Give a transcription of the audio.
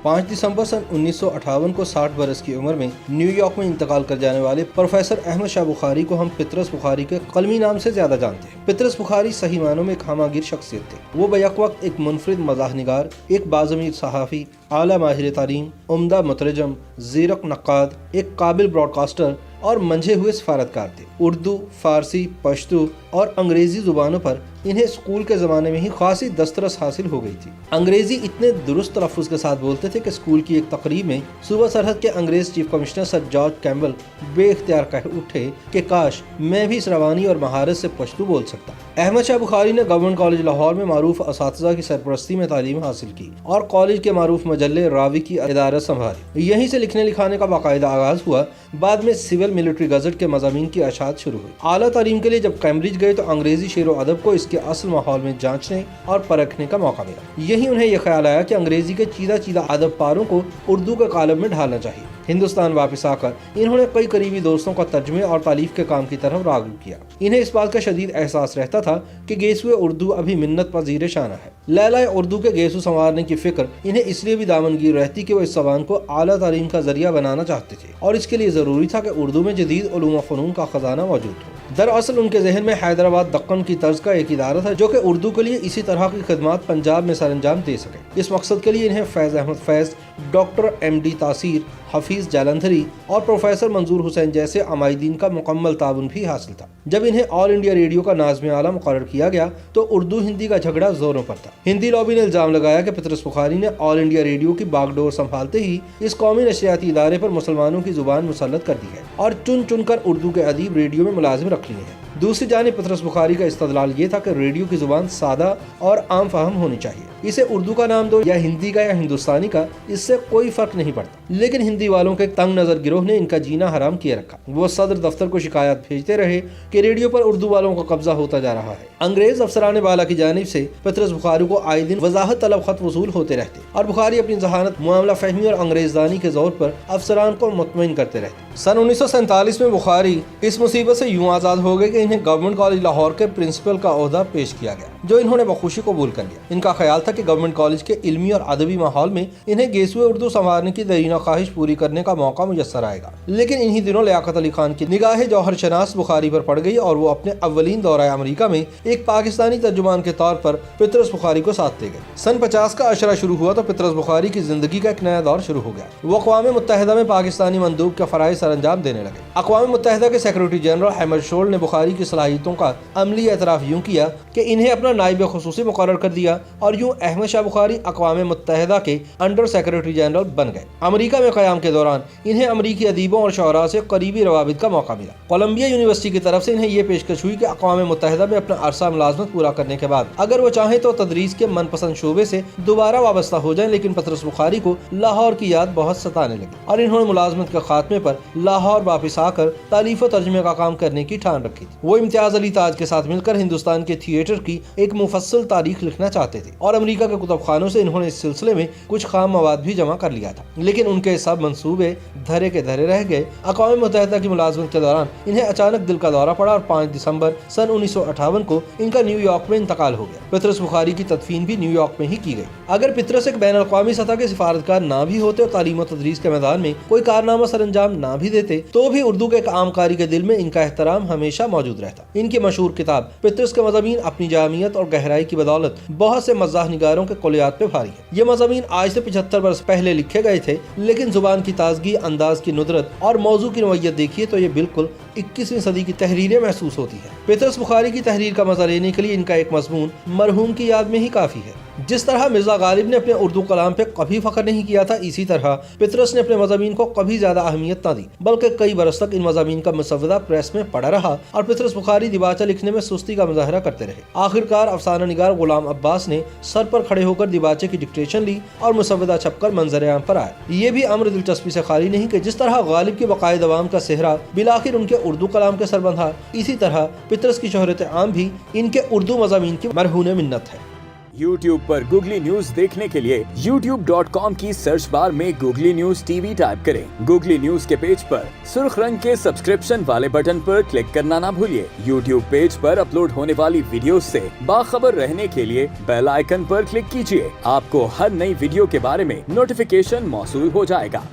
5 दिसंबर सन 1958 को 60 बरस की उम्र में न्यू यॉर्क में इंतकाल कर जाने वाले प्रोफेसर अहमद शाह बुखारी को हम पितरस बुखारी के कलमी नाम से ज्यादा जानते हैं। पितरस बुखारी सही मानों में एक हमागिर शख्सियत थे। वो बैक वक्त एक मुनफरिद मज़ाह निगार, एक बाज़मीर सहाफ़ी, आला माहिर तालीम, उम्दा मुतरजम, ज़ीरक नक्काद, एक काबिल ब्रॉडकास्टर और मंझे हुए सफारतकार थे। उर्दू, फारसी, पश्तो और अंग्रेजी जुबानों पर इन्हें स्कूल के ज़माने में ही खासी दस्तरस हासिल हो गई थी। अंग्रेजी इतने दुरुस्त तलफ़्फ़ुज़ के साथ बोलते थे कि स्कूल की एक तकरीब में सूबा सरहद के अंग्रेज़ chief commissioner sir George Campbell बेख्तियार कह उठे कि काश मैं भी इस रवानी और महारत से पश्तो बोल सकता। अहमद शाह बुखारी ने गवर्नमेंट कॉलेज लाहौर में मारूफ असातिज़ा की सरपरस्ती में तालीम हासिल की और कॉलेज के मारूफ मजल्ले रावी की इदारत संभाली। यहीं से लिखने लिखाने का बाकायदा आगाज हुआ। बाद में सिविल मिलिट्री गज़ट के मज़ामीन की अशात शुरू हुई। आला तालीम के लिए जब कैम्ब्रिज गए तो अंग्रेजी शेर व अदब को इसके असल माहौल में जांचने और परखने का मौका मिला। यही उन्हें यह ख्याल आया कि अंग्रेजी के चीदा चीदा अदब पारों को उर्दू के कालम में ढालना चाहिए। हिंदुस्तान वापस आकर इन्होंने कई करीबी दोस्तों का तर्जमे और तालीफ के काम की तरफ राग़िब किया। इन्हें इस बात का शदीद एहसास रहता था कि गेसुए उर्दू अभी मिन्नत पजीर शाना है। लैला उर्दू के गेसु संवारने की फिक्र इन्हें इसलिए भी दामनगीर रहती कि वो इस ज़बान को आला तालीम का जरिया बनाना चाहते थे और इसके लिए ज़रूरी था कि उर्दू में जदीद उलूम व फ़नून का खजाना मौजूद हो। दरअसल उनके जहन में हैदराबाद दक्कन की तर्ज का एक इदारा था जो कि उर्दू के लिए इसी तरह की खिदमत पंजाब में सरअंजाम दे सके। इस मकसद के लिए इन्हें फैज़ अहमद फैज़, डॉक्टर MD तासीर, हफीज़ जालंधरी और प्रोफेसर मंजूर हुसैन जैसे अमायदीन का मुकम्मल ताउन भी हासिल था। जब इन्हें ऑल इंडिया रेडियो का नाज़िम आला मुकर्रर किया गया तो उर्दू हिंदी का झगड़ा जोरों पर था। हिंदी लॉबी ने इल्ज़ाम लगाया कि पितरस बुखारी ने ऑल इंडिया रेडियो की बागडोर संभालते ही इस कौमी नशरियाती इदारे पर मुसलमानों की जुबान मुसल्लत कर दी है और चुन चुन कर उर्दू के अदीब रेडियो में मुलाजिम रख लिए हैं। दूसरी जानिब पितरस बुखारी का इस्तदलाल ये था कि रेडियो की जुबान सादा और आम फहम होनी चाहिए। इसे उर्दू का नाम दो या हिंदी का या हिंदुस्तानी का, इससे कोई फर्क नहीं पड़ता। लेकिन हिंदी वालों के तंग नजर गिरोह ने इनका जीना हराम किए रखा। वो सदर दफ्तर को शिकायत भेजते रहे कि रेडियो पर उर्दू वालों का कब्जा होता जा रहा है। अंग्रेज अफसरान बाला की जानिब से पितरस बुखारी को आए दिन वजाहत तलब खत वसूल होते रहते और बुखारी अपनी जहानत, मामला फहमी और अंग्रेजदानी के जोर पर अफसरान को मुतमईन करते रहते। सन 1947 में बुखारी इस मुसीबत से यूं आज़ाद हो गए कि इन्हें गवर्नमेंट कॉलेज लाहौर के प्रिंसिपल का ओहदा पेश किया गया, जो इन्होंने बखुशी कबूल कर लिया। इनका ख्याल था कि गवर्नमेंट कॉलेज के इल्मी और अदबी माहौल में इन्हें गेसुए उर्दू संवारने की दरीना ख्वाहिश पूरी करने का मौका मुयस्सर आएगा। लेकिन इन्हीं दिनों लियाकत अली खान की निगाह जौहर शनास बुखारी पर पड़ गई और वो अपने अव्वलीन दौरा अमरीका में एक पाकिस्तानी तर्जुमान के तौर पर पितरस बुखारी को साथ दे गए। सन 50 का अशरा शुरू हुआ तो पितरस बुखारी की जिंदगी का एक नया दौर शुरू हो गया। वो अक़वाम मुत्तहिदा में पाकिस्तानी मंदूब के फ़राइज़ सरअंजाम देने लगे। अक़वाम मुत्तहिदा के सेक्रेटरी जनरल अहमद शोल ने बुखारी की सलाहियतों का अमली एतराफ़ यूँ किया कि इन्हें अपना नाइब खुसूसी मुकर्रर कर दिया और यूँ अहमद शाह बुखारी अक़वाम मुत्तहिदा के अंडर सेक्रेटरी जनरल बन गए। अमरीका में क़याम के दौरान इन्हें अमरीकी अदीबों और शोरा से करीबी रवाबित का मौका मिला। कोलंबिया यूनिवर्सिटी की तरफ से इन्हें यह पेशकश हुई कि अक़वाम मुत्तहिदा में अपना अरसा मुलाज़मत पूरा करने के बाद अगर वो चाहें तो तदरीस के मनपसंद शोबे से दोबारा वाबस्ता हो जाएं। लेकिन पितरस बुखारी को लाहौर की याद बहुत सताने लगी और इन्होंने मुलाजमत के खात्मे पर लाहौर वापस आकर तालीफ व तर्जुमे का काम करने की ठान रखी थी। वो इम्तियाज अली ताज के साथ मिलकर हिंदुस्तान के थिएटर की एक मुफस्सल तारीख लिखना चाहते थे और अमरीका के कुतुबखानों से इन्होंने इस सिलसिले में कुछ खाम मवाद भी जमा कर लिया था। लेकिन उनके सब मंसूबे धरे के धरे रह गए। अक़वाम मुत्तहिदा की मुलाजमत के दौरान इन्हें अचानक दिल का दौरा पड़ा और 5 दिसंबर सन 1958 को इनका न्यूयॉर्क में इंतकाल हो गया। पितरस बुखारी की तदफीन भी न्यूयॉर्क में ही की गई। अगर पितरस एक बैन अक़वामी सतह के सिफारतकार ना भी होते और तालीम और तदरीस के मैदान में कोई कारनामा सरअंजाम ना भी देते तो भी उर्दू के एक आम कारी के दिल में इनका एहतराम हमेशा मौजूद रहता। इनकी मशहूर किताब पितरस के मज़ामीन अपनी जामियत और गहराई की बदौलत बहुत से मज़ाह निगारों के कुलियात पे भारी है। ये मज़ामीन आज से 75 वर्ष पहले लिखे गए थे, लेकिन जुबान की ताजगी, अंदाज की नुदरत और मौजू की नोयत देखिए तो ये बिल्कुल 21वीं सदी की तहरीरें महसूस होती है। पितरस बुखारी की तहरीर का मजा लेने के लिए इनका एक मज़मून मरहूम की याद में ही काफ़ी है। जिस तरह मिर्जा गालिब ने अपने उर्दू कलाम पे कभी फख्र नहीं किया था, इसी तरह पितरस ने अपने मज़ामीन को कभी ज्यादा अहमियत न दी, बल्कि कई बरस तक इन मज़ामीन का मुसव्वदा प्रेस में पड़ा रहा और पितरस बुखारी दिबाचा लिखने में सुस्ती का मुजाहरा करते रहे। आखिरकार अफसाना निगार गुलाम अब्बास ने सर पर खड़े होकर दिबाचे की डिक्टेशन ली और मुसव्वदा छपकर मंजर आम पर आया। ये भी अम्र दिलचस्पी से खाली नहीं कि जिस तरह गालिब के बकायद अवाम का सेहरा बिलाखिर उनके उर्दू कलाम के सर बंधा, इसी तरह पितरस की शोहरत आम भी इनके उर्दू मज़ामीन की मरहून मिन्नत है। YouTube पर गूगली न्यूज देखने के लिए youtube.com की सर्च बार में गूगली न्यूज टीवी टाइप करें। गूगली न्यूज के पेज पर सुर्ख रंग के सब्सक्रिप्शन वाले बटन पर क्लिक करना ना भूलिए। YouTube पेज पर अपलोड होने वाली वीडियो से बाखबर रहने के लिए बेल आइकन पर क्लिक कीजिए। आपको हर नई वीडियो के बारे में नोटिफिकेशन मौसूल हो जाएगा।